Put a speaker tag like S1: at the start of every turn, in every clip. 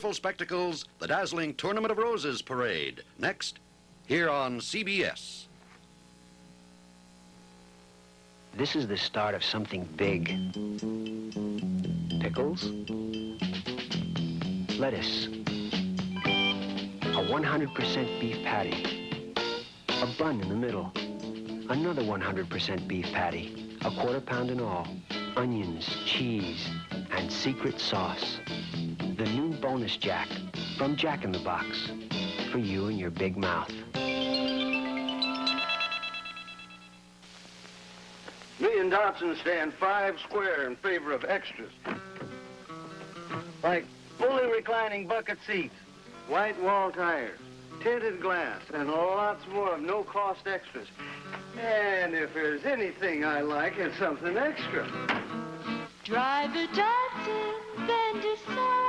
S1: Full spectacles, the dazzling Tournament of Roses parade. Next, here on CBS.
S2: This is the start of something big. Pickles, lettuce, a 100% beef patty, a bun in the middle, another 100% beef patty, a quarter pound in all, onions, cheese, and secret sauce. The new bonus Jack from Jack in the Box for you and your big mouth.
S3: Me and Dodson stand 5 square in favor of extras. Like fully reclining bucket seats, white wall tires, tinted glass, and lots more of no-cost extras. And if there's anything I like, it's something extra.
S4: Drive a Dodson, then decide.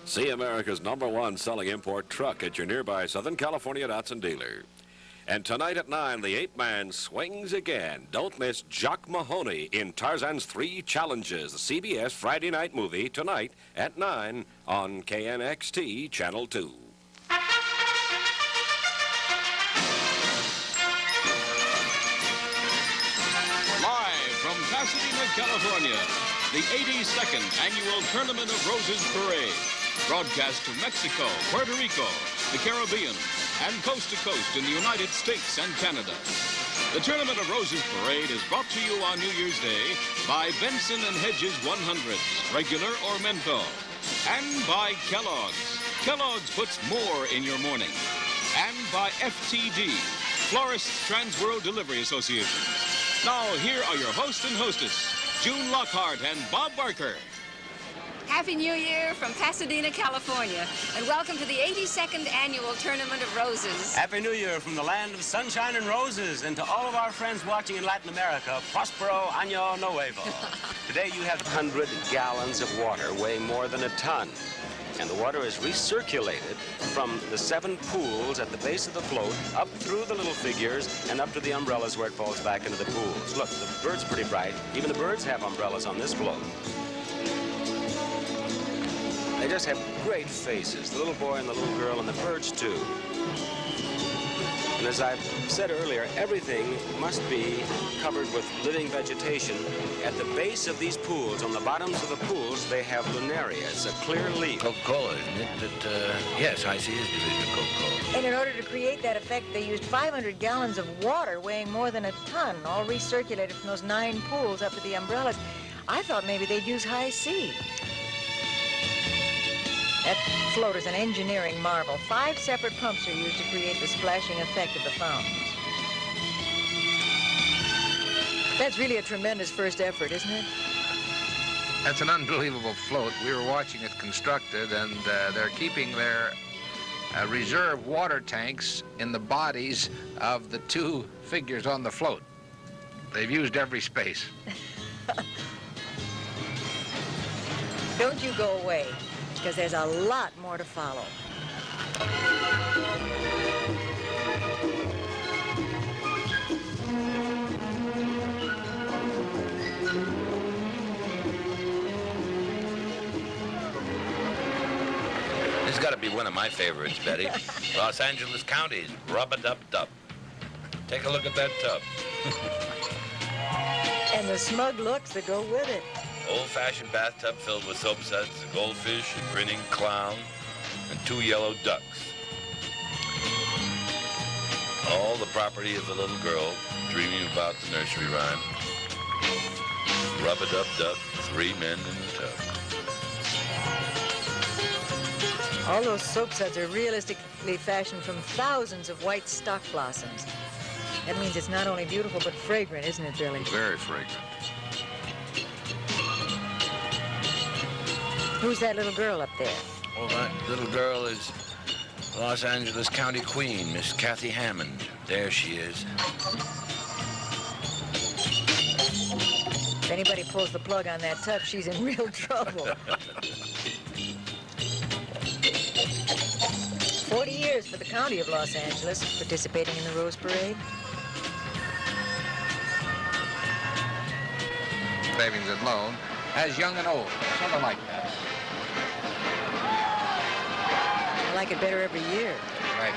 S5: See America's #1 selling import truck at your nearby Southern California Dodson dealer. And tonight at 9, the 8-man swings again. Don't miss Jock Mahoney in Tarzan's 3 Challenges, the CBS Friday night movie, tonight at 9 on KNXT Channel 2.
S6: Live from Pasadena, California, the 82nd Annual Tournament of Roses Parade. Broadcast to Mexico, Puerto Rico, the Caribbean, and coast to coast in the United States and Canada. The Tournament of Roses Parade is brought to you on New Year's Day by Benson & Hedges 100s, regular or menthol, and by Kellogg's. Kellogg's puts more in your morning. And by FTD, Florists Transworld Delivery Association. Now, here are your host and hostess, June Lockhart and Bob Barker.
S7: Happy New Year from Pasadena, California, and welcome to the 82nd Annual Tournament of Roses.
S8: Happy New Year from the land of sunshine and roses, and to all of our friends watching in Latin America, Prospero Año Nuevo. Today you have 100 gallons of water weighing more than a ton, and the water is recirculated from the 7 pools at the base of the float, up through the little figures, and up to the umbrellas where it falls back into the pools. Look, the bird's pretty bright. Even the birds have umbrellas on this float. They just have great faces, the little boy and the little girl and the birds, too. And as I've said earlier, everything must be covered with living vegetation. At the base of these pools, on the bottoms of the pools, they have lunaria. It's a clear leaf.
S9: Coca-Cola, isn't it? Yes, I see his division of Coca-Cola.
S10: And in order to create that effect, they used 500 gallons of water weighing more than a ton, all recirculated from those 9 pools up to the umbrellas. I thought maybe they'd use high C. That float is an engineering marvel. 5 separate pumps are used to create the splashing effect of the fountains. That's really a tremendous first effort, isn't it?
S9: That's an unbelievable float. We were watching it constructed, and they're keeping their reserve water tanks in the bodies of the 2 figures on the float. They've used every space.
S10: Don't you go away, because there's a lot more to follow.
S9: This has got to be one of my favorites, Betty. Los Angeles County's Rub-a-Dub-Dub. Take a look at that tub.
S10: And the smug looks that go with it.
S9: Old-fashioned bathtub filled with soap suds, a goldfish, a grinning clown, and 2 yellow ducks. All the property of the little girl dreaming about the nursery rhyme. Rub-a-dub-dub, 3 men in the tub.
S10: All those soap suds are realistically fashioned from thousands of white stock blossoms. That means it's not only beautiful, but fragrant, isn't it, Billy?
S9: Very fragrant.
S10: Who's that little girl up there?
S9: Well, that little girl is Los Angeles County Queen, Miss Kathy Hammond. There she is.
S10: If anybody pulls the plug on that tub, she's in real trouble. 40 years for the county of Los Angeles participating in the Rose Parade.
S9: Savings and loan. as young and old, sort of like that.
S10: I like it better every year.
S9: Right.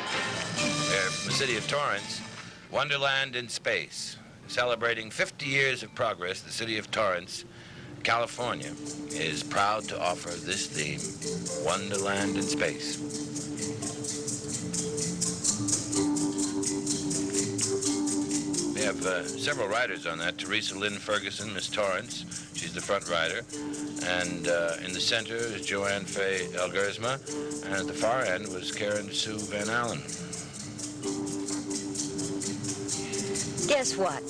S11: We're from the city of Torrance, Wonderland in Space. Celebrating 50 years of progress, the city of Torrance, California, is proud to offer this theme, Wonderland in Space. We have several riders on that. Teresa Lynn Ferguson, Miss Torrance, she's the front rider. And in the center is Joanne Faye Elgersma. And at the far end was Karen Sue Van Allen.
S10: Guess what?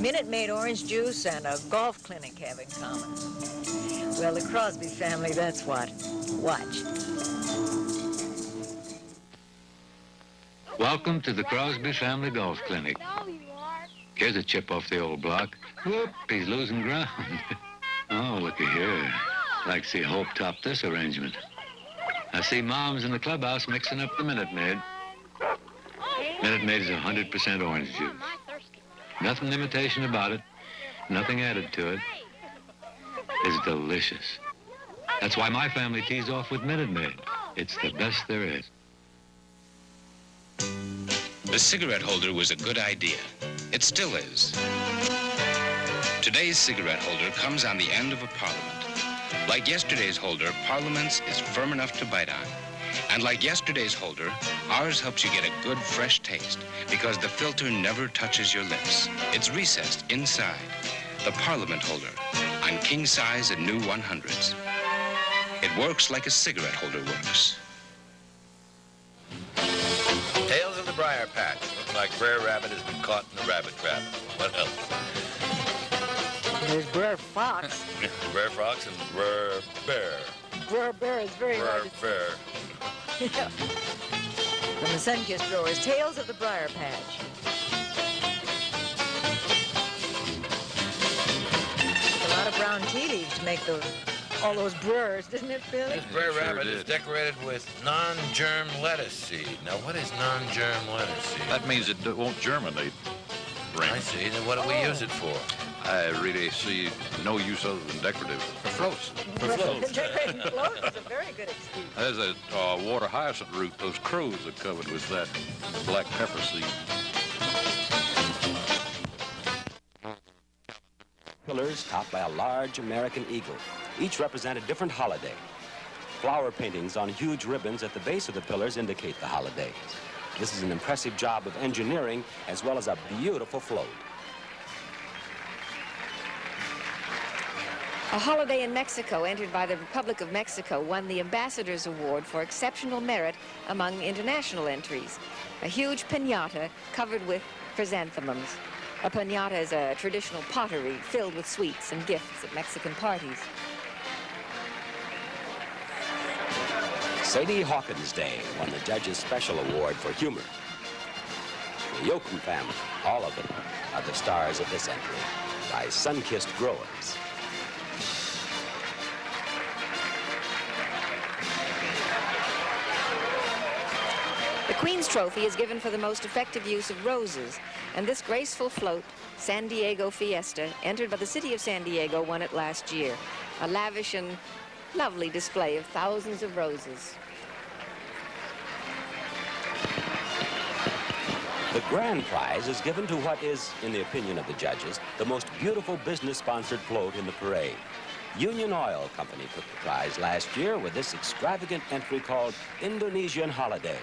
S10: Minute Maid orange juice and a golf clinic have in common. Well, the Crosby family, that's what. Watch.
S12: Welcome to the Crosby Family Golf Clinic. Here's a chip off the old block. Whoop, he's losing ground. Oh, looky here. Like to see Hope top this arrangement. I see Mom's in the clubhouse mixing up the Minute Maid. Minute Maid is 100% orange juice. Nothing imitation about it. Nothing added to it. It's delicious. That's why my family tees off with Minute Maid. It's the best there is.
S13: The cigarette holder was a good idea. It still is. Today's cigarette holder comes on the end of a parliament. Like yesterday's holder, Parliament's is firm enough to bite on. And like yesterday's holder, ours helps you get a good, fresh taste because the filter never touches your lips. It's recessed inside. The Parliament holder on king size and new 100s. It works like a cigarette holder works.
S11: Tales of the Briar Patch. Looks like Brer Rabbit has been caught in the rabbit trap. What else?
S10: There's Brer Fox.
S11: Brer Fox and Brer Bear.
S10: Brer Bear is very hard to
S11: Bear.
S10: Yeah. From the Sunkissed Growers, Tales of the Briar Patch. A lot of brown tea leaves to make all those brers, didn't it, Billy?
S11: This Brer Rabbit is decorated with non-germ lettuce seed. Now, what is non-germ lettuce seed?
S14: That means it won't germinate.
S11: I see. Then what do we use it for?
S14: I really see no use other than decorative. For floats.
S11: For floats.
S10: Decorating floats is a very good excuse.
S14: There's a water hyacinth root. Those crows are covered with that black pepper seed.
S8: Pillars topped by a large American eagle. Each represent a different holiday. Flower paintings on huge ribbons at the base of the pillars indicate the holidays. This is an impressive job of engineering as well as a beautiful float.
S7: A holiday in Mexico entered by the Republic of Mexico won the Ambassador's Award for exceptional merit among international entries. A huge piñata covered with chrysanthemums. A piñata is a traditional pottery filled with sweets and gifts at Mexican parties.
S8: Sadie Hawkins Day won the Judge's Special Award for humor. The Yoakum family, all of them, are the stars of this entry by Sunkissed Growers.
S7: The Queen's Trophy is given for the most effective use of roses, and this graceful float, San Diego Fiesta, entered by the city of San Diego, won it last year. A lavish and lovely display of thousands of roses.
S8: The grand prize is given to what is, in the opinion of the judges, the most beautiful business-sponsored float in the parade. Union Oil Company took the prize last year with this extravagant entry called Indonesian Holiday.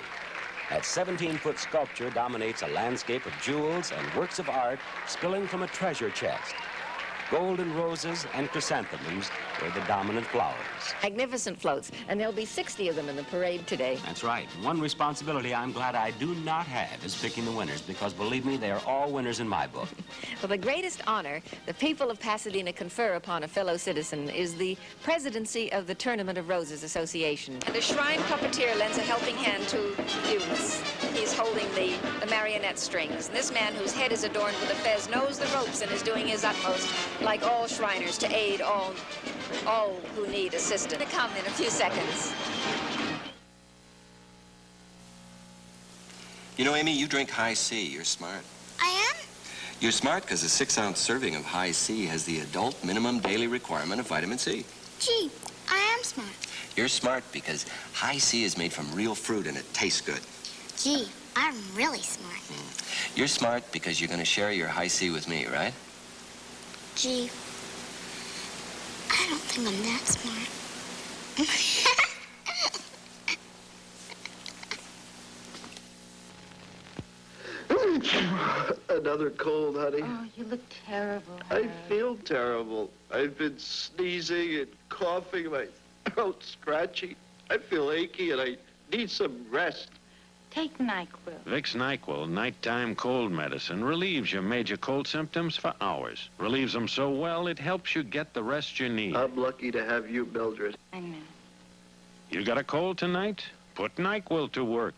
S8: That 17-foot sculpture dominates a landscape of jewels and works of art spilling from a treasure chest. Golden roses and chrysanthemums were the dominant flowers.
S7: Magnificent floats, and there'll be 60 of them in the parade today.
S8: That's right. One responsibility I'm glad I do not have is picking the winners, because believe me, they are all winners in my book.
S7: For the greatest honor the people of Pasadena confer upon a fellow citizen is the presidency of the Tournament of Roses Association. And the shrine puppeteer lends a helping hand to Eunice. He's holding the marionette strings. And this man, whose head is adorned with a fez, knows the ropes and is doing his utmost, like all Shriners, to aid all who need assistance. To come in a few seconds.
S15: You know, Amy, you drink high C. You're smart.
S16: I am?
S15: You're smart because a 6-ounce serving of High C has the adult minimum daily requirement of vitamin C.
S16: Gee, I am smart.
S15: You're smart because High C is made from real fruit and it tastes good.
S16: Gee, I'm really smart.
S15: You're smart because you're going to share your High C with me, right?
S16: Gee, I don't think I'm that smart.
S3: Another cold, honey.
S17: Oh, you look terrible.
S3: I feel terrible. I've been sneezing and coughing, my throat's scratchy. I feel achy and I need some rest.
S17: Take NyQuil.
S18: Vicks NyQuil, nighttime cold medicine, relieves your major cold symptoms for hours. Relieves them so well, it helps you get the rest you need.
S3: I'm lucky to have you, Mildred.
S17: I know.
S18: You got a cold tonight? Put NyQuil to work.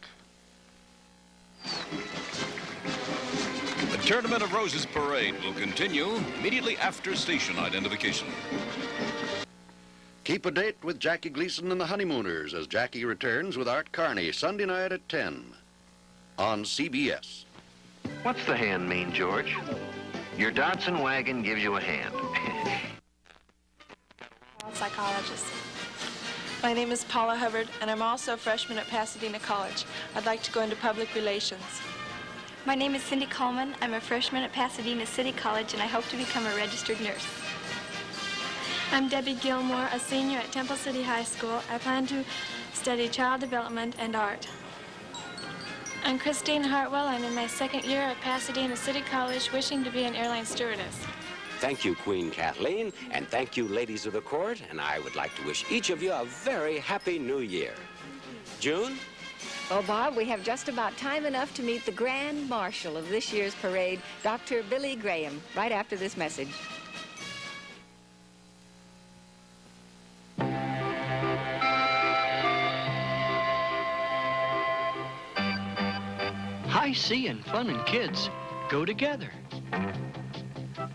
S6: The Tournament of Roses parade will continue immediately after station identification.
S1: Keep a date with Jackie Gleason and the Honeymooners as Jackie returns with Art Carney Sunday night at 10 on CBS.
S2: What's the hand mean, George? Your Datsun wagon gives you a hand.
S19: Psychologist. My name is Paula Hubbard, and I'm also a freshman at Pasadena College. I'd like to go into public relations.
S20: My name is Cindy Coleman. I'm a freshman at Pasadena City College, and I hope to become a registered nurse.
S21: I'm Debbie Gilmore, a senior at Temple City High School. I plan to study child development and art. I'm Christine Hartwell. I'm in my second year at Pasadena City College, wishing to be an airline stewardess.
S8: Thank you, Queen Kathleen, and thank you, ladies of the court, and I would like to wish each of you a very happy new year. June?
S7: Well, Bob, we have just about time enough to meet the Grand Marshal of this year's parade, Dr. Billy Graham, right after this message.
S22: High C and fun and kids go together.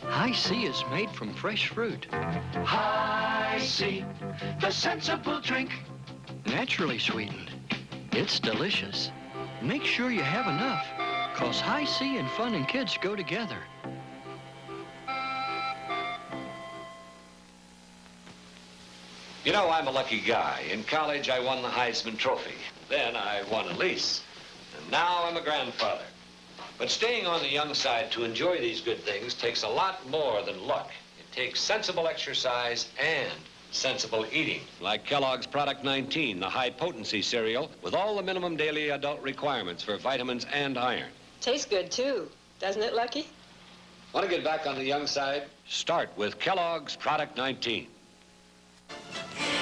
S22: High C is made from fresh fruit. High C, the sensible drink. Naturally sweetened. It's delicious. Make sure you have enough, 'cause High C and fun and kids go together.
S23: You know, I'm a lucky guy. In college, I won the Heisman Trophy. Then I won a lease. And now I'm a grandfather. But staying on the young side to enjoy these good things takes a lot more than luck. It takes sensible exercise and sensible eating.
S8: Like Kellogg's Product 19, the high-potency cereal with all the minimum daily adult requirements for vitamins and iron.
S24: Tastes good, too. Doesn't it, Lucky?
S23: Want to get back on the young side?
S8: Start with Kellogg's Product 19.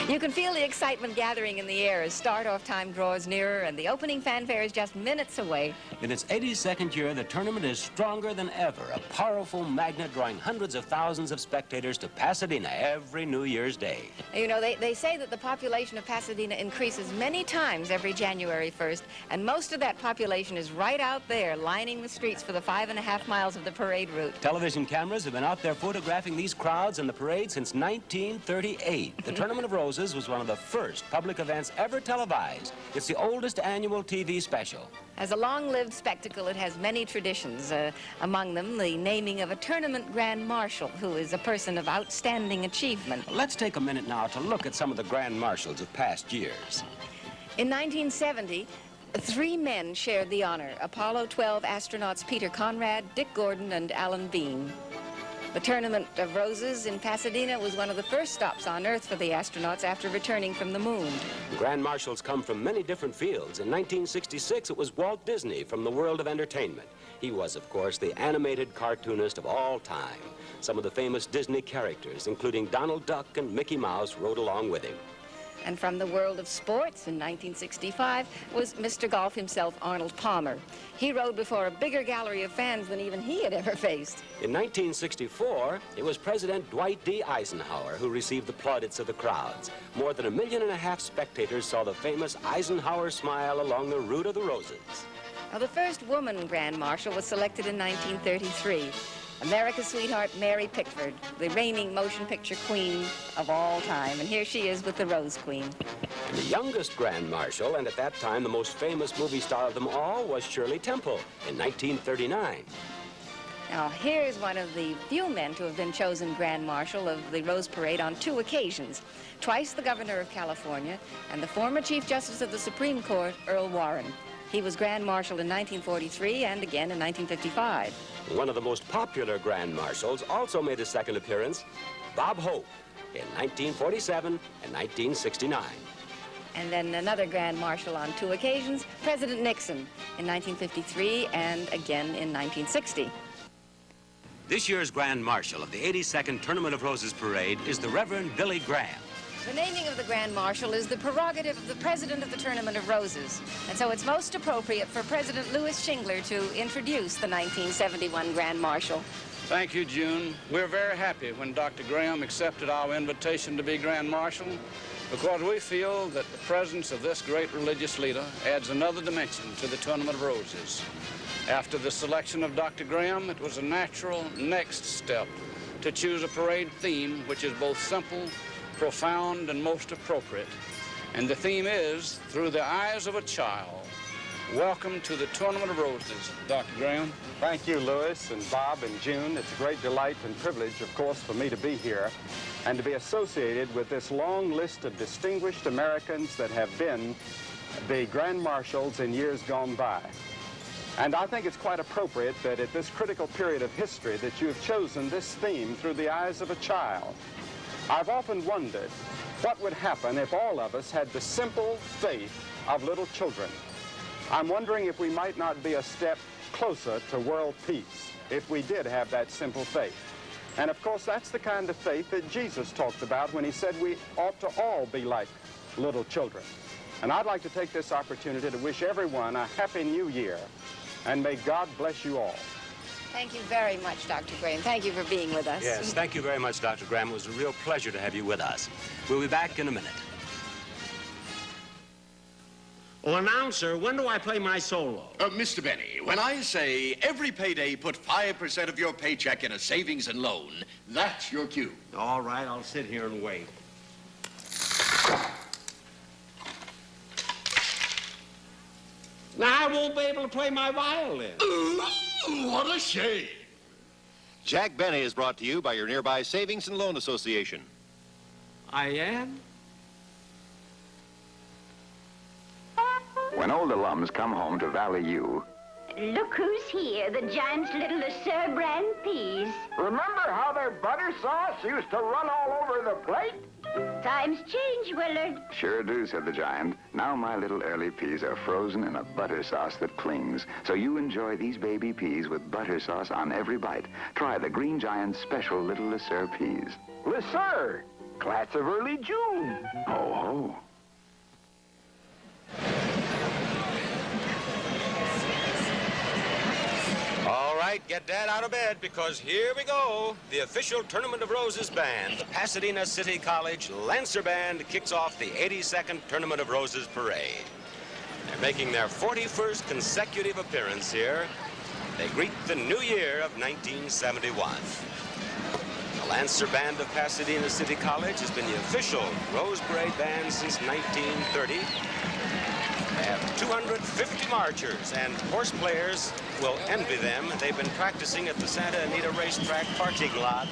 S7: You can feel the excitement gathering in the air as start-off time draws nearer and the opening fanfare is just minutes away.
S8: In its 82nd year, the tournament is stronger than ever, a powerful magnet drawing hundreds of thousands of spectators to Pasadena every New Year's Day.
S7: You know, they say that the population of Pasadena increases many times every January 1st, and most of that population is right out there lining the streets for the 5.5 miles of the parade route.
S8: Television cameras have been out there photographing these crowds in the parade since 1938. The Tournament of Roses was one of the first public events ever televised. It's the oldest annual TV special.
S7: As a long-lived spectacle, it has many traditions, among them the naming of a tournament grand marshal, who is a person of outstanding achievement.
S8: Let's take a minute now to look at some of the grand marshals of past years.
S7: In 1970, 3 men shared the honor: Apollo 12 astronauts Peter Conrad, Dick Gordon, and Alan Bean. The Tournament of Roses in Pasadena was one of the first stops on Earth for the astronauts after returning from the moon.
S8: Grand marshals come from many different fields. In 1966, it was Walt Disney from the world of entertainment. He was, of course, the animated cartoonist of all time. Some of the famous Disney characters, including Donald Duck and Mickey Mouse, rode along with him.
S7: And from the world of sports in 1965 was Mr. Golf himself, Arnold Palmer. He rode before a bigger gallery of fans than even he had ever faced.
S8: In 1964, it was President Dwight D. Eisenhower who received the plaudits of the crowds. More than 1.5 million spectators saw the famous Eisenhower smile along the route of the Roses.
S7: Now, the first woman Grand Marshal was selected in 1933. America's sweetheart, Mary Pickford, the reigning motion picture queen of all time. And here she is with the Rose Queen.
S8: And the youngest Grand Marshal, and at that time the most famous movie star of them all, was Shirley Temple in 1939.
S7: Now, here's one of the few men to have been chosen Grand Marshal of the Rose Parade on 2 occasions. Twice the Governor of California and the former Chief Justice of the Supreme Court, Earl Warren. He was Grand Marshal in 1943 and again in 1955.
S8: One of the most popular Grand Marshals also made a second appearance, Bob Hope, in 1947 and 1969.
S7: And then another Grand Marshal on 2 occasions, President Nixon in 1953 and again in 1960.
S8: This year's Grand Marshal of the 82nd Tournament of Roses Parade is the Reverend Billy Graham.
S7: The naming of the Grand Marshal is the prerogative of the President of the Tournament of Roses, and so it's most appropriate for President Louis Schingler to introduce the 1971 Grand Marshal.
S4: Thank you, June. We're very happy when Dr. Graham accepted our invitation to be Grand Marshal, because we feel that the presence of this great religious leader adds another dimension to the Tournament of Roses. After the selection of Dr. Graham, it was a natural next step to choose a parade theme which is both simple, profound, and most appropriate. And the theme is, Through the Eyes of a Child. Welcome to the Tournament of Roses, Dr. Graham.
S5: Thank you, Louis and Bob and June. It's a great delight and privilege, of course, for me to be here and to be associated with this long list of distinguished Americans that have been the Grand Marshals in years gone by. And I think it's quite appropriate that at this critical period of history that you have chosen this theme, Through the Eyes of a Child. I've often wondered what would happen if all of us had the simple faith of little children. I'm wondering if we might not be a step closer to world peace if we did have that simple faith. And of course, that's the kind of faith that Jesus talked about when he said we ought to all be like little children. And I'd like to take this opportunity to wish everyone a Happy New Year, and may God bless you all.
S7: Thank you very much, Dr. Graham. Thank you for being with us.
S8: Yes, thank you very much, Dr. Graham. It was a real pleasure to have you with us. We'll be back in a minute.
S9: Oh, announcer, when do I play my solo?
S12: Mr. Benny, when I say every payday put 5% of your paycheck in a savings and loan, that's your cue.
S9: All right, I'll sit here and wait. Now, I won't be able to play my violin.
S12: Ooh, what a shame.
S25: Jack Benny is brought to you by your nearby Savings and Loan Association.
S9: I am?
S26: When old alums come home to Valley U,
S27: Look who's here, the giant's little LeSueur brand peas.
S28: Remember how their butter sauce used to run all over the plate?
S27: Times change, Willard.
S26: sure do, said the giant. Now my little early peas are frozen in a butter sauce that clings. So you enjoy these baby peas with butter sauce on every bite. Try the Green Giant's special little LeSueur peas.
S28: LeSueur, class of early June.
S26: Ho, ho.
S8: All right, get Dad out of bed, because here we go. The official Tournament of Roses band, the Pasadena City College Lancer Band, kicks off the 82nd Tournament of Roses Parade. They're making their 41st consecutive appearance here. They greet the new year of 1971. The Lancer Band of Pasadena City College has been the official Rose Parade band since 1930. They have 250 marchers, and horse players will envy them. They've been practicing at the Santa Anita Racetrack parking lot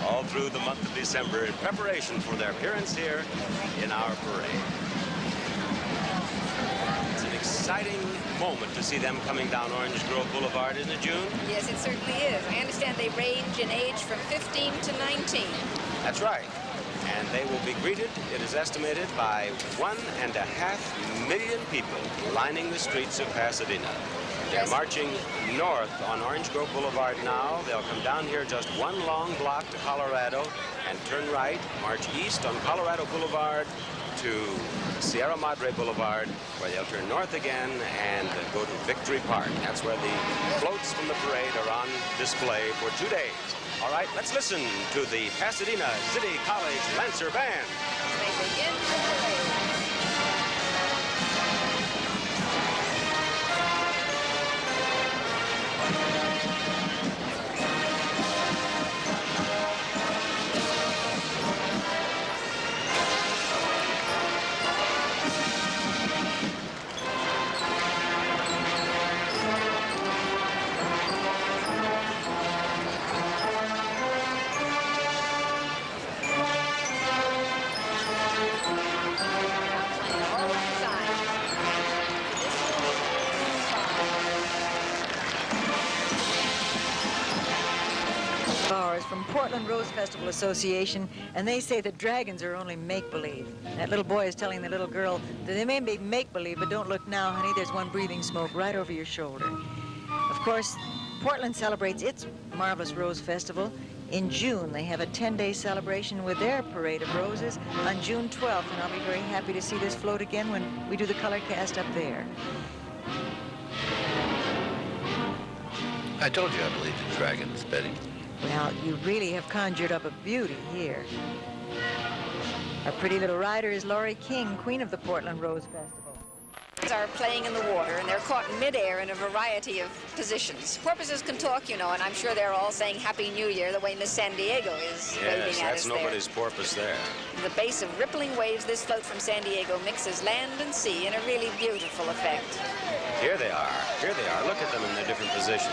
S8: all through the month of December in preparation for their appearance here in our parade. It's an exciting moment to see them coming down Orange Grove Boulevard, isn't it, June?
S7: Yes, it certainly is. I understand they range in age from 15 to 19.
S8: That's right. And they will be greeted, it is estimated, by 1.5 million people lining the streets of Pasadena. They're marching north on Orange Grove Boulevard now. They'll come down here just one long block to Colorado and turn right, march east on Colorado Boulevard to Sierra Madre Boulevard, where they'll turn north again and go to Victory Park. That's where the floats from the parade are on display for 2 days. All right, let's listen to the Pasadena City College Lancer Band.
S7: They begin the parade.
S3: Portland Rose Festival Association, and they say that dragons are only make-believe. That little boy is telling the little girl that they may be make-believe, but don't look now, honey. There's one breathing smoke right over your shoulder. Of course, Portland celebrates its marvelous Rose Festival. In June, they have a 10-day celebration with their parade of roses on June 12th, and I'll be very happy to see this float again when we do the color cast up there.
S10: I told you I believed in dragons, Betty.
S3: Well, you really have conjured up a beauty here. Our pretty little rider is Laurie King, queen of the Portland Rose Festival.
S7: Are playing in the water, and they're caught midair in a variety of positions. Porpoises can talk, you know, and I'm sure they're all saying Happy New Year the way Miss San Diego is waving at us there.
S8: Yes, that's nobody's porpoise there.
S7: The base of rippling waves, this float from San Diego mixes land and sea in a really beautiful effect.
S8: Here they are. Here they are. Look at them in their different positions.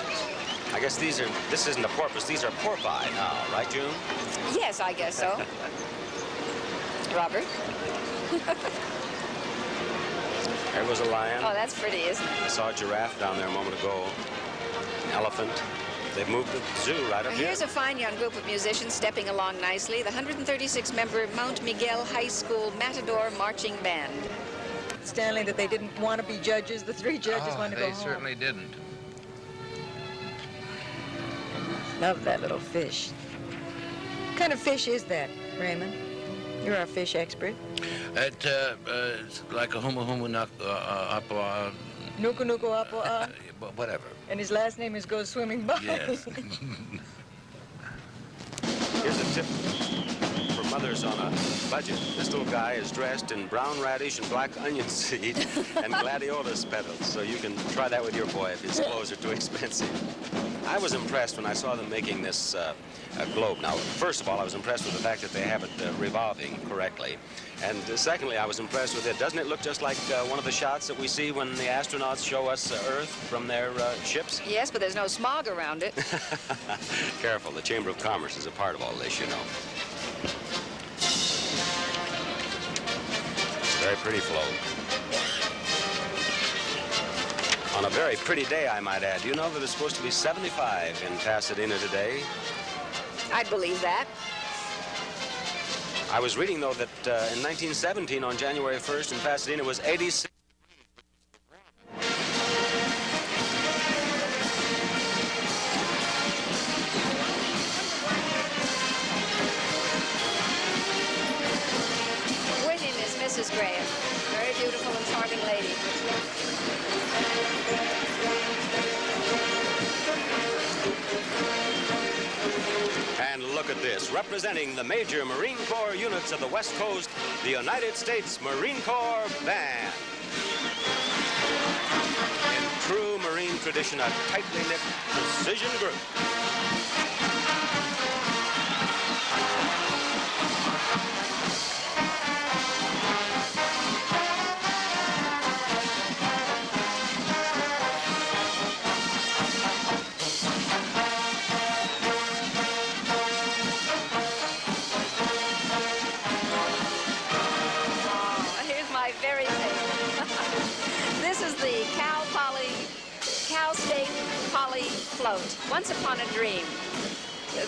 S8: I guess this isn't a porpoise. These are porpoise now, right, June?
S7: Yes, I guess so. Robert?
S8: There goes a lion.
S7: Oh, that's pretty, isn't it?
S8: I saw a giraffe down there a moment ago. An elephant. They've moved the zoo right up here.
S7: Here's a fine young group of musicians stepping along nicely. The 136-member Mount Miguel High School Matador Marching Band.
S3: Stanley, that they didn't want to be judges. The three judges wanted to go home.
S10: They certainly didn't.
S3: Love that little fish. What kind of fish is that, Raymond? You're our fish expert.
S10: It's like a humu
S3: Nuku nuku apo.
S10: Whatever.
S3: And his last name goes swimming by.
S10: Yes.
S8: Here's a tip for mothers on a budget. This little guy is dressed in brown radish and black onion seed and gladiolus petals, so you can try that with your boy if his clothes are too expensive. I was impressed when I saw them making this globe. Now, first of all, I was impressed with the fact that they have it revolving correctly. And secondly, I was impressed with it. Doesn't it look just like one of the shots that we see when the astronauts show us Earth from their ships?
S7: Yes, but there's no smog around it.
S8: Careful, the Chamber of Commerce is a part of all this, you know. Very pretty float. On a very pretty day, I might add. You know that it's supposed to be 75 in Pasadena today?
S7: I'd believe that.
S8: I was reading, though, that in 1917, on January 1st, in Pasadena, it was 86.
S7: With him is Mrs. Graham, very beautiful and charming lady.
S8: And look at this, representing the major Marine Corps units of the West Coast, the United States Marine Corps Band. In true Marine tradition, a tightly knit precision group.
S7: Float, Once Upon a Dream.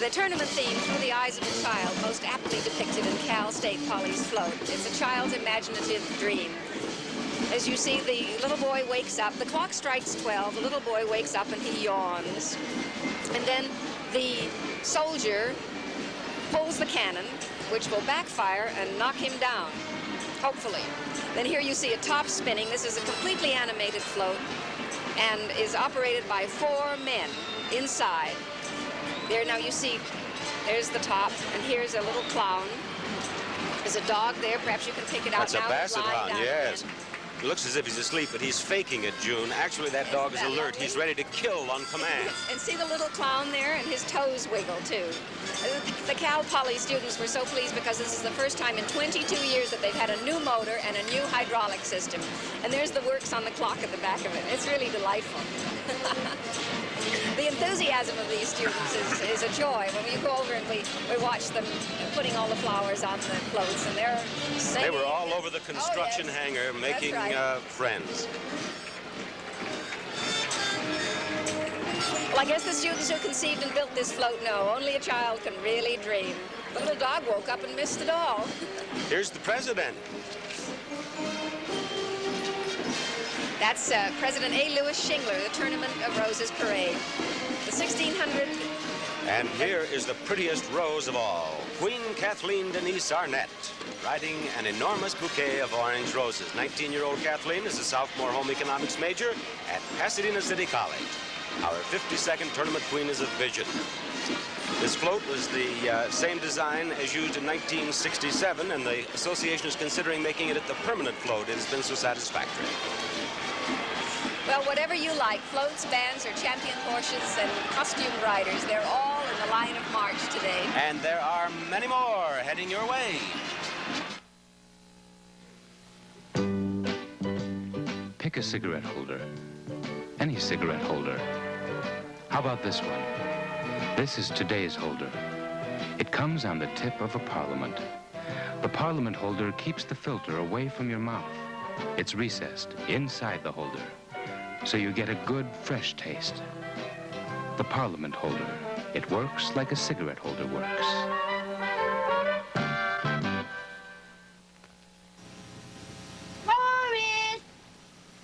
S7: The tournament theme, Through the Eyes of a Child, most aptly depicted in Cal State Poly's float. It's a child's imaginative dream. As you see, the little boy wakes up. The clock strikes 12. The little boy wakes up and he yawns. And then the soldier pulls the cannon, which will backfire and knock him down, hopefully. Then here you see a top spinning. This is a completely animated float and is operated by 4 men inside. There, now you see, there's the top, and here's a little clown. There's a dog there. Perhaps you can pick it out now.
S8: That's a basset hound, yes. It looks as if he's asleep, but he's faking it, June. Actually, that dog is alert. He's ready to kill on command.
S7: And see the little clown there? And his toes wiggle, too. The Cal Poly students were so pleased because this is the first time in 22 years that they've had a new motor and a new hydraulic system. And there's the works on the clock at the back of it. It's really delightful. The enthusiasm of these students is a joy. When we go over and we watch them putting all the flowers on the floats, and they're singing.
S8: They were all over the construction hangar making friends.
S7: Well, I guess the students who conceived and built this float know only a child can really dream. The little dog woke up and missed it all.
S8: Here's the president.
S7: That's President A. Lewis Shingler, the Tournament of Roses Parade. The 1600...
S8: And here is the prettiest rose of all, Queen Kathleen Denise Arnett, riding an enormous bouquet of orange roses. 19-year-old Kathleen is a sophomore home economics major at Pasadena City College. Our 52nd tournament queen is a vision. This float was the same design as used in 1967, and the association is considering making it the permanent float. It has been so satisfactory.
S7: Well, whatever you like, floats, bands, or champion horses and costumed riders, they're all in the line of march today.
S8: And there are many more heading your way.
S6: Pick a cigarette holder. Any cigarette holder. How about this one? This is today's holder. It comes on the tip of a Parliament. The Parliament holder keeps the filter away from your mouth. It's recessed inside the holder, so you get a good, fresh taste. The Parliament holder. It works like a cigarette holder works.
S27: Morris!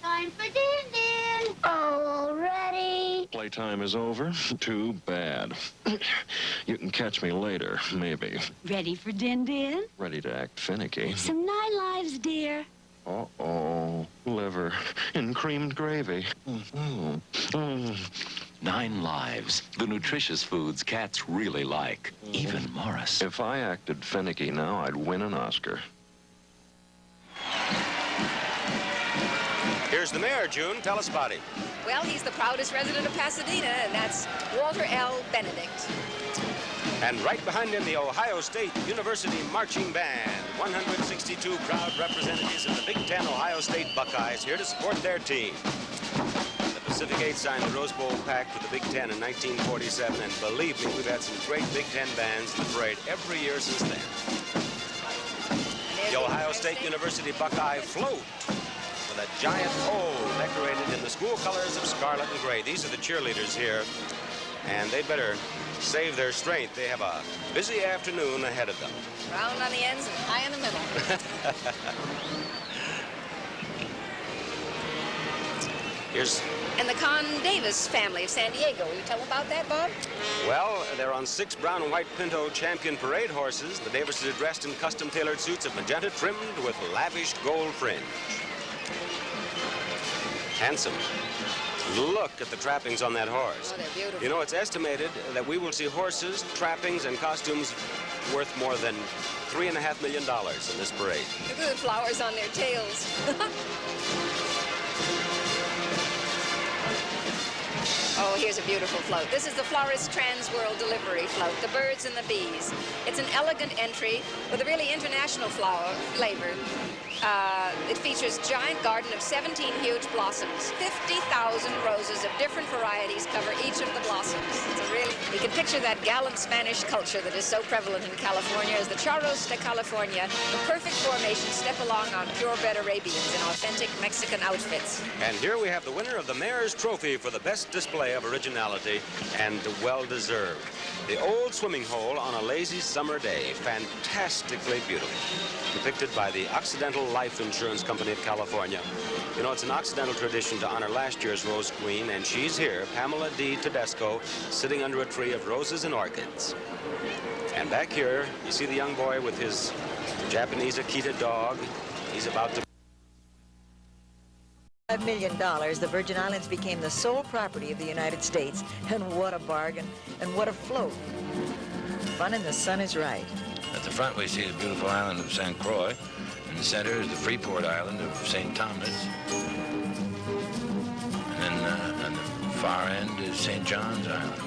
S27: Time for din-din! Already?
S11: Playtime is over? Too bad. You can catch me later, maybe.
S27: Ready for din-din?
S11: Ready to act finicky.
S27: Some 9 lives, dear.
S11: Uh-oh. Liver in creamed gravy.
S13: 9 lives. The nutritious foods cats really like. Even Morris.
S11: If I acted finicky now, I'd win an Oscar.
S8: Here's the mayor, June. Tell us about him.
S7: Well, he's the proudest resident of Pasadena, and that's Walter L. Benedict.
S8: And right behind him, the Ohio State University Marching Band. 162 proud representatives of the Big Ten Ohio State Buckeyes here to support their team. The Pacific 8 signed the Rose Bowl Pact with the Big Ten in 1947, and believe me, we've had some great Big Ten bands in the parade every year since then. The Ohio State University Buckeye float with a giant pole decorated in the school colors of scarlet and gray. These are the cheerleaders here, and they better save their strength. They have a busy afternoon ahead of them.
S7: Round on the ends and high in the middle.
S8: Here's...
S7: And the Con Davis family of San Diego. Will you tell them about that, Bob?
S8: Well, they're on 6 brown and white Pinto champion parade horses. The Davises are dressed in custom-tailored suits of magenta trimmed with lavish gold fringe. Handsome. Look at the trappings on that horse.
S7: Oh, they're beautiful.
S8: You know, it's estimated that we will see horses, trappings, and costumes worth more than $3.5 million in this parade.
S7: Look at the flowers on their tails. Oh, here's a beautiful float. This is the Florist Trans World Delivery Float, the birds and the bees. It's an elegant entry with a really international flavor. It features a giant garden of 17 huge blossoms. 50,000 roses of different varieties cover each of the blossoms. It's a really, you can picture that gallant Spanish culture that is so prevalent in California as the Charros de California, the perfect formation, step along on purebred Arabians in authentic Mexican outfits.
S8: And here we have the winner of the Mayor's Trophy for the best display of originality, and well-deserved. The old swimming hole on a lazy summer day, fantastically beautiful, depicted by the Occidental Life Insurance Company of California. You know, it's an Occidental tradition to honor last year's Rose Queen, and she's here, Pamela D. Tedesco, sitting under a tree of roses and orchids. And back here, you see the young boy with his Japanese Akita dog. He's about to...
S3: $5 million, the Virgin Islands became the sole property of the United States. And what a bargain, and what a float. Fun in the sun is right.
S10: At the front, we see the beautiful island of St. Croix. In the center is the Freeport Island of St. Thomas. And then on the far end is St. John's Island.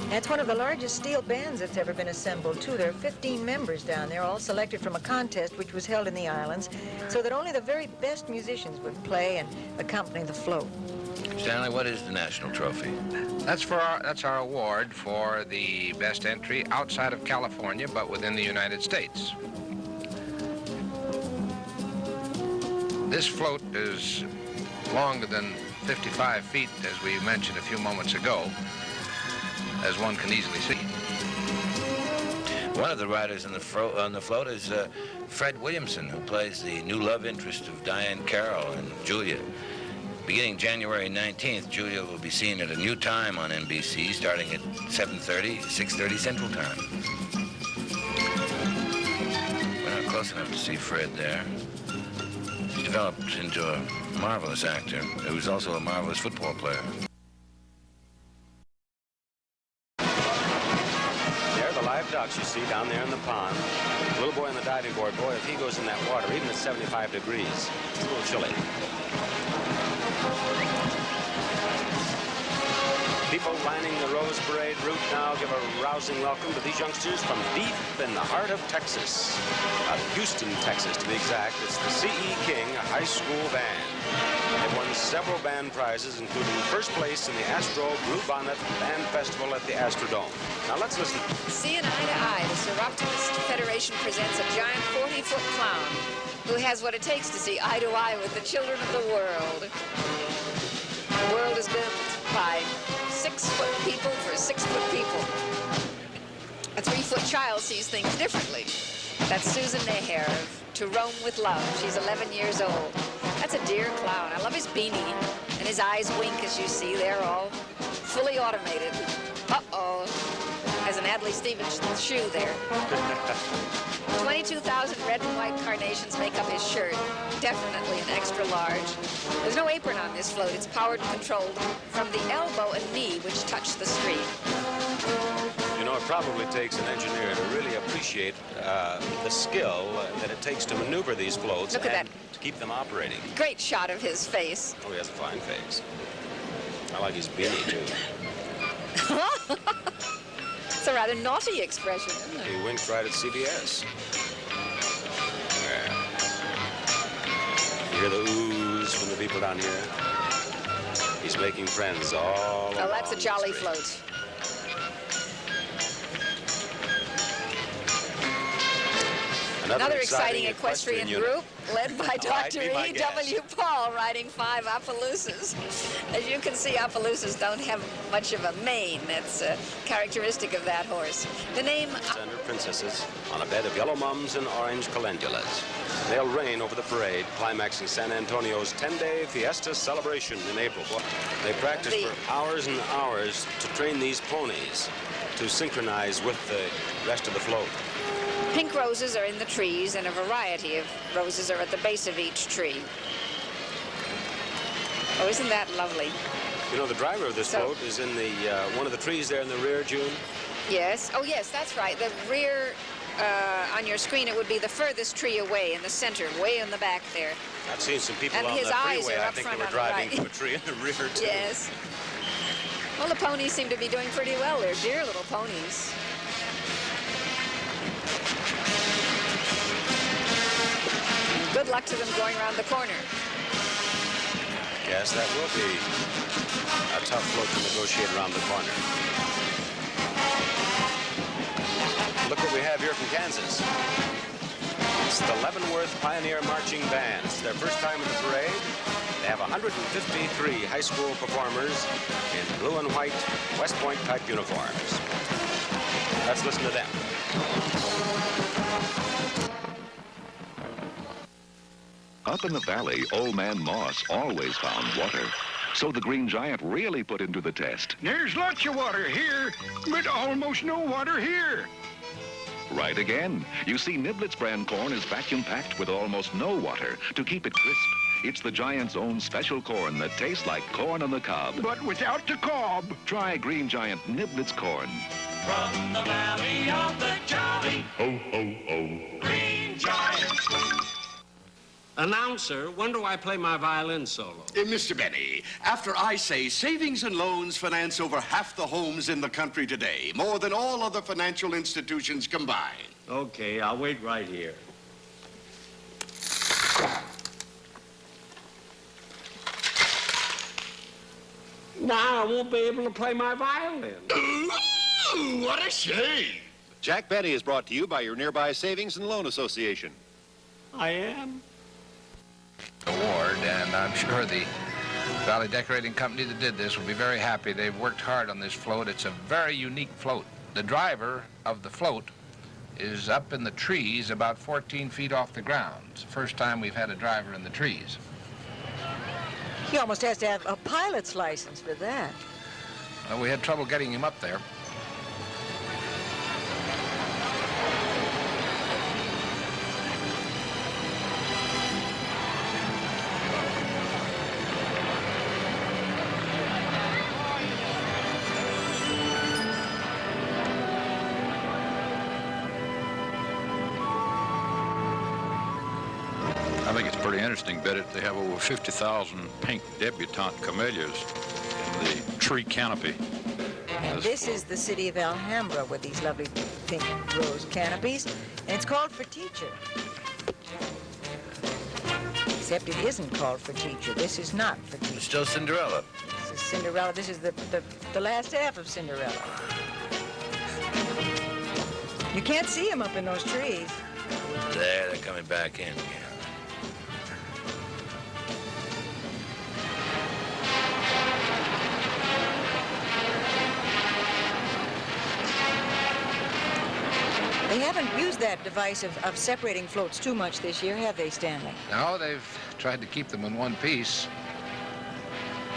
S3: That's one of the largest steel bands that's ever been assembled, too. There are 15 members down there, all selected from a contest which was held in the islands, so that only the very best musicians would play and accompany the float.
S10: Stanley, what is the national trophy?
S14: That's our award for the best entry outside of California, but within the United States. This float is longer than 55 feet, as we mentioned a few moments ago, as one can easily see.
S10: One of the riders on the float is Fred Williamson, who plays the new love interest of Diane Carroll and Julia. Beginning January 19th, Julia will be seen at a new time on NBC, starting at 7:30, 6:30 Central Time. We're not close enough to see Fred there. He's developed into a marvelous actor, who's also a marvelous football player.
S8: Live ducks you see down there in the pond. The little boy on the diving board, boy, if he goes in that water, even at 75 degrees, it's a little chilly. People lining the Rose Parade route now give a rousing welcome to these youngsters from deep in the heart of Texas. Houston, Texas, to be exact. It's the C.E. King High School Band. They've won several band prizes, including first place in the Astro Bluebonnet Band Festival at the Astrodome. Now let's listen.
S7: See an eye to eye, the Seroptimist Federation presents a giant 40-foot clown who has what it takes to see eye to eye with the children of the world. The world is built by 6-foot people for 6-foot people. A 3-foot child sees things differently. That's Susan Naher of To Roam with Love. She's 11 years old. That's a dear clown. I love his beanie, and his eyes wink as you see. They're all fully automated. Uh-oh. Has an Adlai Stevens shoe there. 22,000 red and white carnations make up his shirt. Definitely an extra large. There's no apron on this float. It's powered and controlled from the elbow and knee, which touch the screen.
S8: You know, it probably takes an engineer to really appreciate the skill that it takes to maneuver these floats
S7: Look at
S8: and
S7: that.
S8: to keep them operating.
S7: Great shot of his face.
S8: Oh, he has a fine face. I like his beanie, too.
S7: It's a rather naughty expression, isn't it?
S8: He winked right at CBS. Yeah. You hear the oohs from the people down here? He's making friends all
S7: Oh, that's a jolly
S8: the street.
S7: float. Another exciting equestrian group led by Dr. E.W. Paul, riding 5 Appaloosas. As you can see, Appaloosas don't have much of a mane. That's characteristic of that horse. The name...
S8: Center princesses on a bed of yellow mums and orange calendulas. They'll reign over the parade, climaxing San Antonio's 10-day fiesta celebration in April. They practice for hours and hours to train these ponies to synchronize with the rest of the float.
S7: Pink roses are in the trees, and a variety of roses are at the base of each tree. Oh, isn't that lovely?
S8: You know, the driver of this float is in the one of the trees there in the rear, June.
S7: Yes. Oh, yes, that's right. The rear, on your screen, it would be the furthest tree away in the center, way in the back there.
S8: I've seen some people
S7: And
S8: on
S7: his
S8: the
S7: eyes
S8: freeway,
S7: are
S8: I
S7: up
S8: think
S7: front
S8: they were
S7: on the
S8: driving
S7: right.
S8: to a tree in the rear, too.
S7: Yes. Well, the ponies seem to be doing pretty well. They're dear little ponies. Good luck to them going around the corner.
S8: Yes, that will be a tough float to negotiate around the corner. Look what we have here from Kansas. It's the Leavenworth Pioneer Marching Band. It's their first time in the parade. They have 153 high school performers in blue and white West Point type uniforms. Let's listen to them.
S1: Up in the valley, Old Man Moss always found water. So the Green Giant really put into the test.
S2: There's lots of water here, but almost no water here.
S1: Right again. You see, Niblets brand corn is vacuum-packed with almost no water to keep it crisp. It's the Giant's own special corn that tastes like corn on the cob.
S2: But without the cob.
S1: Try Green Giant Niblets corn.
S15: From the valley of the jolly,
S1: ho, ho, ho,
S15: Green Giant.
S9: Announcer, when do I play my violin solo?
S12: Mr. Benny, after I say savings and loans finance over half the homes in the country today, more than all other financial institutions combined.
S9: Okay, I'll wait right here. Now I won't be able to play my violin.
S25: Ooh, what a shame. Jack Benny is brought to you by your nearby Savings and Loan Association.
S9: I am?
S14: Award, and I'm sure the Valley Decorating Company that did this will be very happy. They've worked hard on this float. It's a very unique float. The driver of the float is up in the trees about 14 feet off the ground. It's the first time we've had a driver in the trees.
S3: He almost has to have a pilot's license for that.
S14: Well, we had trouble getting him up there.
S2: I think it's pretty interesting, Betty. They have over 50,000 pink debutante camellias in the tree canopy.
S3: And this is the city of Alhambra with these lovely pink rose canopies. And it's called For Teacher. Except it isn't called For Teacher. This is not For Teacher.
S10: It's still Cinderella.
S3: This is Cinderella. This is the last half of Cinderella. You can't see them up in those trees.
S10: There, they're coming back in again.
S3: They haven't used that device of separating floats too much this year, have they, Stanley?
S14: No, they've tried to keep them in one piece.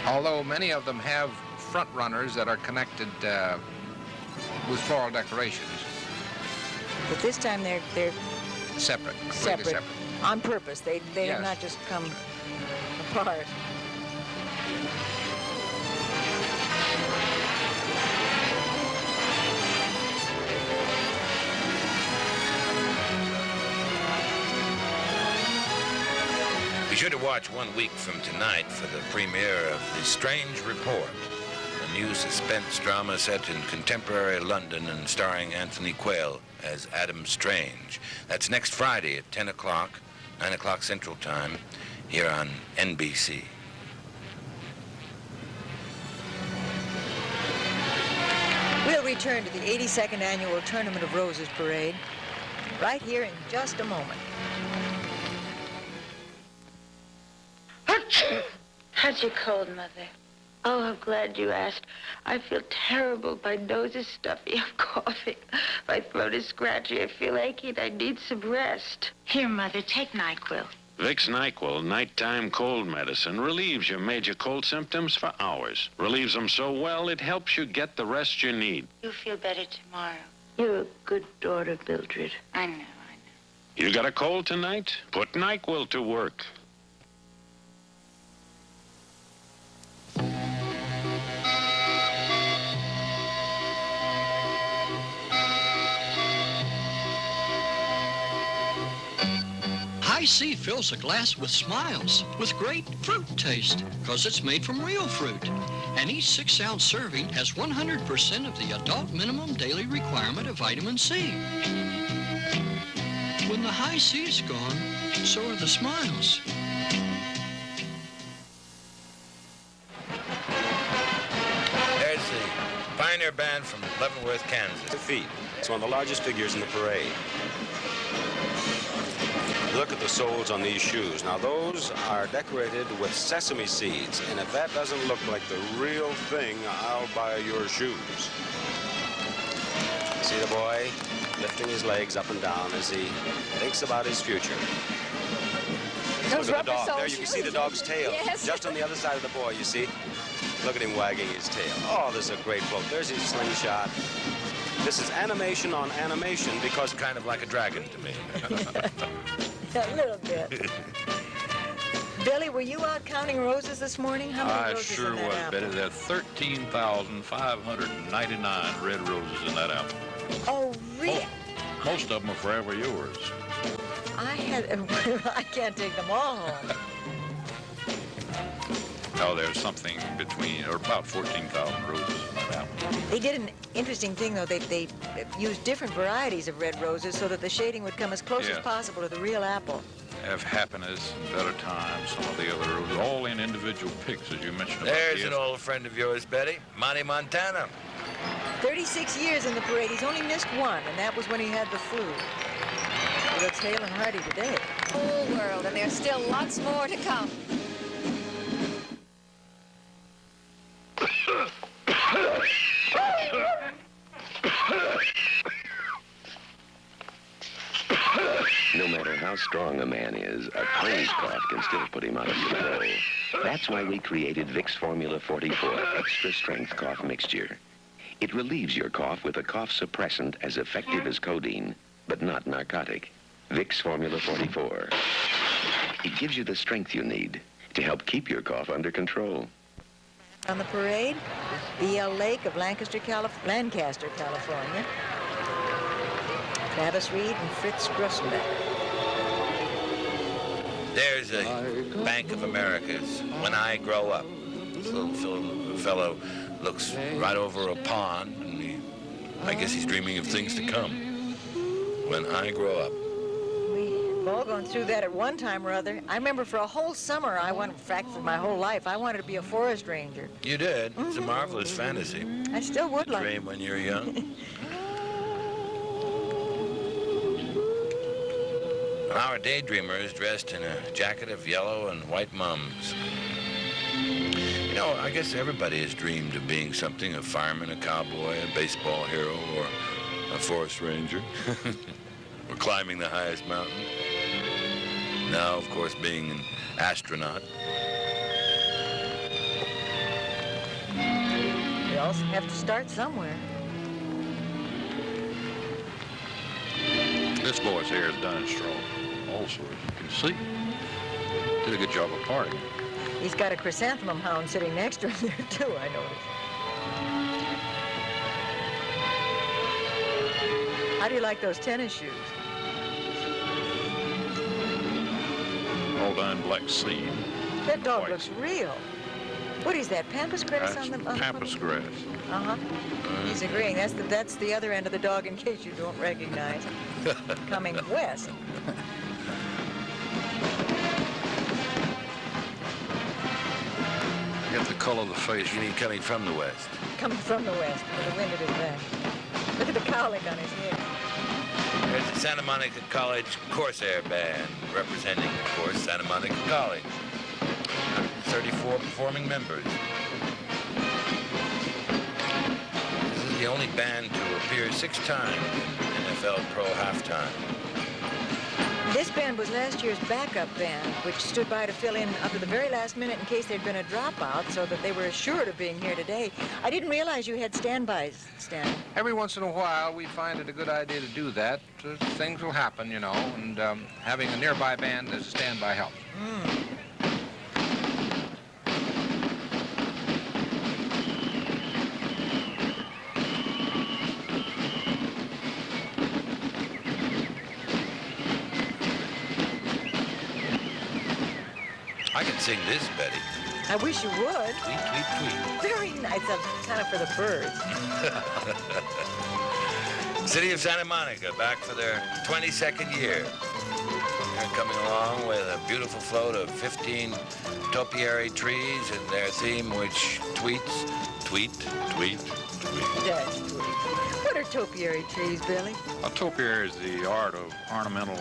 S14: Although many of them have front runners that are connected with floral decorations.
S3: But this time they're
S14: separate, completely separate.
S3: On purpose. They have not just come apart.
S10: Be sure to watch 1 week from tonight for the premiere of The Strange Report, a new suspense drama set in contemporary London and starring Anthony Quayle as Adam Strange. That's next Friday at 10 o'clock, 9 o'clock Central Time, here on NBC.
S3: We'll return to the 82nd Annual Tournament of Roses Parade right here in just a moment.
S27: How's your cold, Mother? Oh, I'm glad you asked. I feel terrible. My nose is stuffy. I'm coughing. My throat is scratchy. I feel achy and I need some rest. Here, Mother, take NyQuil.
S11: Vicks NyQuil nighttime cold medicine relieves your major cold symptoms for hours. Relieves them so well, it helps you get the rest you need.
S27: You'll feel better tomorrow. You're a good daughter, Mildred. I know.
S11: You got a cold tonight? Put NyQuil to work.
S16: Hi-C fills a glass with smiles, with great fruit taste, because it's made from real fruit. And each 6-ounce serving has 100% of the adult minimum daily requirement of vitamin C. When the Hi-C's gone, so are the smiles.
S10: There's the Pioneer Band from Leavenworth, Kansas.
S8: Feet. It's one of the largest figures in the parade. Look at the soles on these shoes. Now, those are decorated with sesame seeds, and if that doesn't look like the real thing, I'll buy your shoes. See the boy lifting his legs up and down as he thinks about his future.
S7: Those
S8: Look at the
S7: rubber
S8: dog. There,
S7: sole
S8: you can
S7: shoes.
S8: see the dog's tail.
S7: Yes.
S8: Just on the other side of the boy, you see? Look at him wagging his tail. Oh, this is a great float. There's his slingshot. This is animation on animation because...
S10: Kind of like a dragon to me.
S3: A little bit. Billy, were you out counting roses this morning? How many
S2: I
S3: roses
S2: sure
S3: in that
S2: was,
S3: apple?
S2: Betty. There are 13,599 red roses in that apple.
S3: Oh, really?
S2: Most of them are forever yours.
S3: I can't take them all home.
S2: Oh, there's something between, or about 14,000 roses in that apple.
S3: They did an interesting thing, though. They used different varieties of red roses so that the shading would come as close as possible to the real apple.
S2: Have happiness and better times, some of the other roses, all in individual picks, as you mentioned.
S10: There's an old friend of yours, Betty, Monty Montana.
S3: 36 years in the parade. He's only missed one, and that was when he had the flu. He looks hale and hearty today.
S7: Whole world, and there's still lots more to come.
S17: strong a man is, a cold cough can still put him out of control. That's why we created Vicks Formula 44 Extra Strength Cough Mixture. It relieves your cough with a cough suppressant as effective as codeine, but not narcotic. Vicks Formula 44. It gives you the strength you need to help keep your cough under control.
S3: On the parade, B.L. Lake of Lancaster, California. Travis Reed and Fritz Grussenbeck.
S10: There's a Bank of America's When I Grow Up. This little fellow looks right over a pond, and I guess he's dreaming of things to come. When I grow up.
S3: We've all gone through that at one time or other. I remember for a whole summer, in fact, for my whole life, I wanted to be a forest ranger.
S10: You did? It's a marvelous fantasy.
S3: I still would like
S10: dream when you're young. Our daydreamer is dressed in a jacket of yellow and white mums. You know, I guess everybody has dreamed of being something, a fireman, a cowboy, a baseball hero, or a forest ranger, or climbing the highest mountain. Now, of course, being an astronaut.
S3: We also have to start somewhere.
S2: This boy's hair is done in straw. Also, as you can see, did a good job of parting.
S3: He's got a chrysanthemum hound sitting next to him there, too, I noticed. How do you like those tennis shoes?
S2: All done black seed.
S3: That dog looks real. What is that, pampas grass
S2: That's
S3: on the...
S2: pampas grass.
S3: Uh-huh. He's agreeing. That's the other end of the dog, in case you don't recognize. Coming west.
S2: Get the color of the face.
S10: You mean coming from the west?
S3: Coming from the west, with the wind at his back. Look at the cowlick on his head.
S10: There's the Santa Monica College Corsair Band, representing, of course, Santa Monica College. 34 performing members. This is the only band to appear 6 times in NFL Pro Halftime.
S3: This band was last year's backup band, which stood by to fill in up to the very last minute in case there'd been a dropout, so that they were assured of being here today. I didn't realize you had standbys, Stan.
S14: Every once in a while, we find it a good idea to do that. Things will happen, you know, and having a nearby band as a standby helps.
S10: I can sing this, Betty.
S3: I wish you would.
S10: Tweet, tweet, tweet.
S3: Very nice. Kind of for the birds.
S10: City of Santa Monica, back for their 22nd year. They're coming along with a beautiful float of 15 topiary trees and their theme, which tweets, tweet, tweet, tweet.
S3: That's tweet. What are topiary trees, Billy?
S2: A topiary is the art of ornamental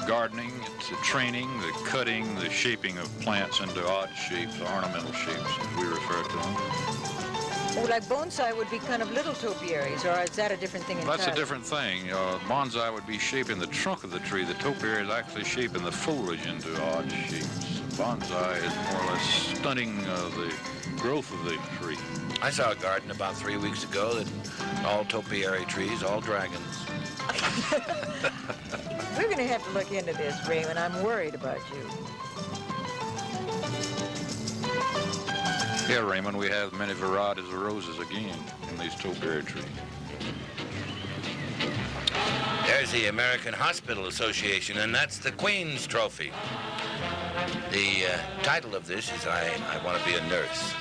S2: gardening. It's the training, the cutting, the shaping of plants into odd shapes, ornamental shapes, as we refer to them.
S3: Oh, like bonsai would be kind of little topiaries, or is that a different thing entirely?
S2: That's a different thing. Bonsai would be shaping the trunk of the tree. The topiary is actually shaping the foliage into odd shapes. Bonsai is more or less stunting the growth of the tree.
S10: I saw a garden about 3 weeks ago that all topiary trees, all dragons.
S3: We're going to have to look into this, Raymond. I'm worried about you.
S2: Yeah, Raymond, we have many varieties of roses again in these topiary trees.
S10: There's the American Hospital Association, and that's the Queen's Trophy. The title of this is I Want to Be a Nurse.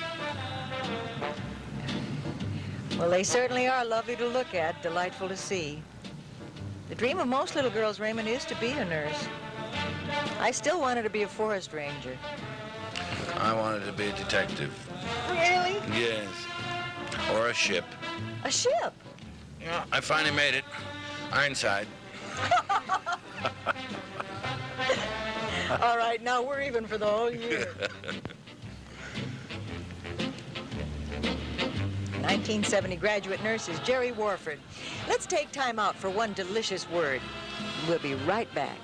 S3: Well, they certainly are lovely to look at, delightful to see. The dream of most little girls, Raymond, is to be a nurse. I still wanted to be a forest ranger.
S10: I wanted to be a detective.
S3: Really?
S10: Yes. Or a ship.
S3: A ship?
S10: Yeah, I finally made it. Ironside.
S3: All right, now we're even for the whole year. 1970 graduate nurse is Jerry Warford. Let's take time out for one delicious word. We'll be right back.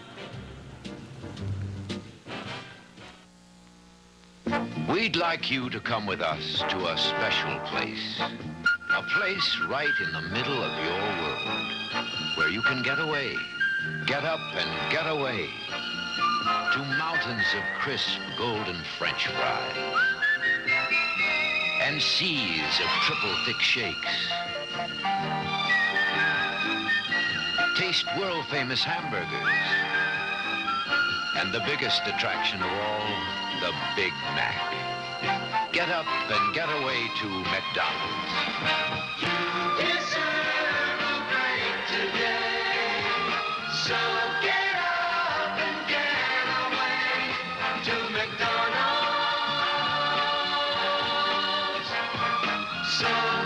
S4: We'd like you to come with us to a special place. A place right in the middle of your world, where you can get away, get up and get away, to mountains of crisp golden French fries, and seas of triple thick shakes. Taste world-famous hamburgers, and the biggest attraction of all, the Big Mac. Get up and get away to McDonald's.
S15: You deserve a break today, so get up and get away to McDonald's. So